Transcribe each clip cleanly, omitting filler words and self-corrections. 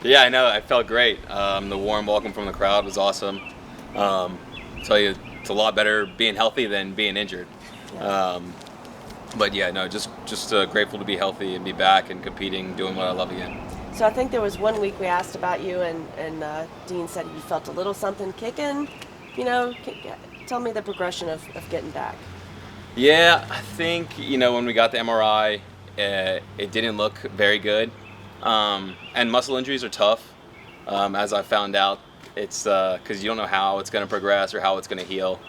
Yeah, I know. I felt great. The warm welcome from the crowd was awesome. Tell you, it's a lot better being healthy than being injured. Yeah. Um, but yeah, no, just grateful to be healthy and be back and competing, doing what I love again. So I think there was one week we asked about you, and Dean said you felt a little something kicking. Tell me the progression of getting back. Yeah, I think when we got the MRI, it didn't look very good. And muscle injuries are tough, as I found out. It's because you don't know how it's going to progress or how it's going to heal.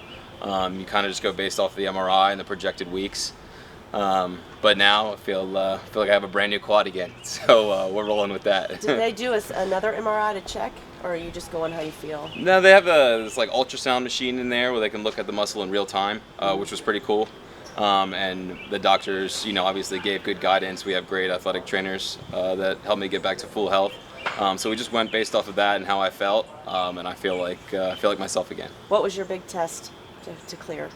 You kind of just go based off the MRI and the projected weeks. But now I feel like I have a brand new quad again, so we're rolling with that. Did they do another MRI to check, or are you just going how you feel? No, they have this like ultrasound machine in there where they can look at the muscle in real time, which was pretty cool. And the doctors, obviously gave good guidance. We have great athletic trainers that helped me get back to full health. So we just went based off of that and how I felt, and I feel like myself again. What was your big test to clear?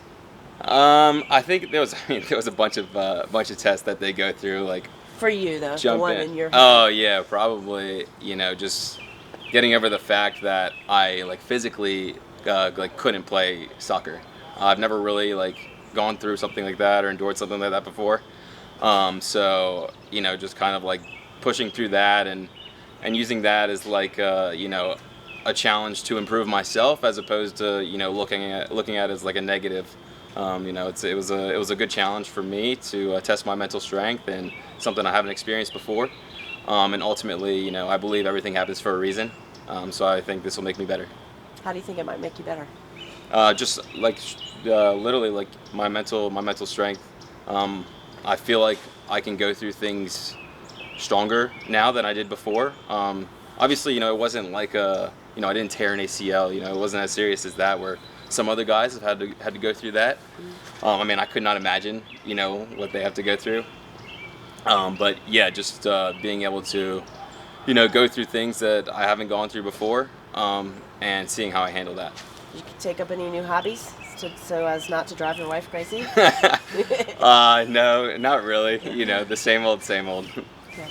I think there was a bunch of tests that they go through, like For you, though, the jump one in. in your head. Oh yeah, probably. Just getting over the fact that I like physically like couldn't play soccer. I've never really like gone through something like that or endured something like that before. So just kind of like pushing through that and using that as like a challenge to improve myself as opposed to looking at it as like a negative. It was a good challenge for me to test my mental strength and something I haven't experienced before. And ultimately, I believe everything happens for a reason. So I think this will make me better. How do you think it might make you better? Just like literally like my mental strength. I feel like I can go through things stronger now than I did before. Obviously, it wasn't like I didn't tear an ACL. It wasn't as serious as that where some other guys have had to go through that. I could not imagine, what they have to go through. But yeah, just being able to, go through things that I haven't gone through before, and seeing how I handle that. You could take up any new hobbies so as not to drive your wife crazy? No, not really. The same old, same old. Yeah.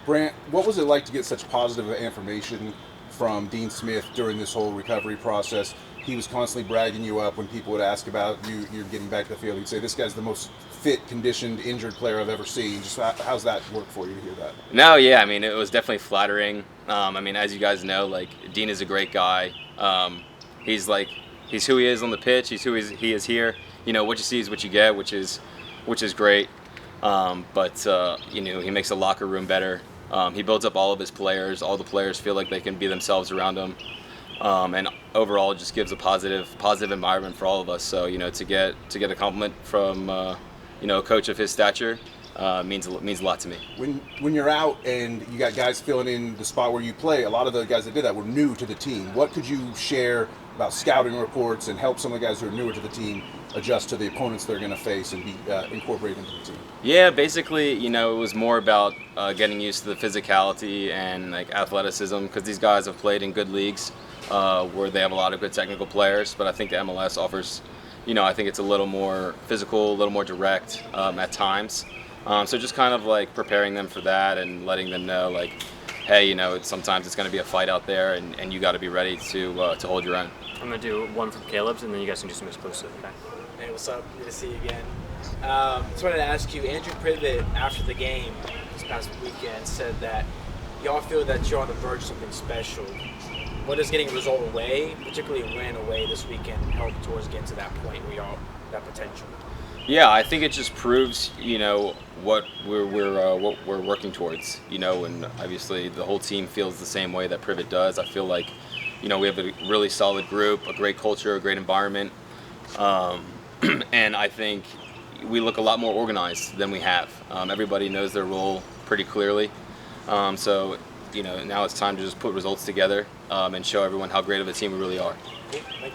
Brandt, what was it like to get such positive information from Dean Smith during this whole recovery process? He was constantly bragging you up when people would ask about you're getting back to the field. He'd say, "This guy's the most fit, conditioned, injured player I've ever seen." Just how's that work for you to hear that? No, yeah, it was definitely flattering. As you guys know, like Dean is a great guy. He's who he is on the pitch. He's who he is here. What you see is what you get, which is great. He makes the locker room better. He builds up all of his players. All the players feel like they can be themselves around him. And overall, it just gives a positive environment for all of us. So to get a compliment from a coach of his stature means a lot to me. When you're out and you got guys filling in the spot where you play, a lot of the guys that did that were new to the team. What could you share about scouting reports and help some of the guys who are newer to the team adjust to the opponents they're going to face and be incorporated into the team? Yeah, basically, it was more about getting used to the physicality and like athleticism because these guys have played in good leagues where they have a lot of good technical players. But I think the MLS offers, I think it's a little more physical, a little more direct at times. So just kind of like preparing them for that and letting them know like, hey, sometimes it's going to be a fight out there and you got to be ready to hold your own. I'm going to do one from Caleb's, and then you guys can do some exclusive, okay? Hey, what's up? Good to see you again. Just wanted to ask you, Andrew Privet, after the game this past weekend, said that y'all feel that you're on the verge of something special. What does getting a result away, particularly a win away this weekend, help towards getting to that point where y'all that potential? Yeah, I think it just proves, what we're working towards, and obviously the whole team feels the same way that Privet does. I feel like, we have a really solid group, a great culture, a great environment, and I think we look a lot more organized than we have. Everybody knows their role pretty clearly, so now it's time to just put results together and show everyone how great of a team we really are. Cool. Thank you.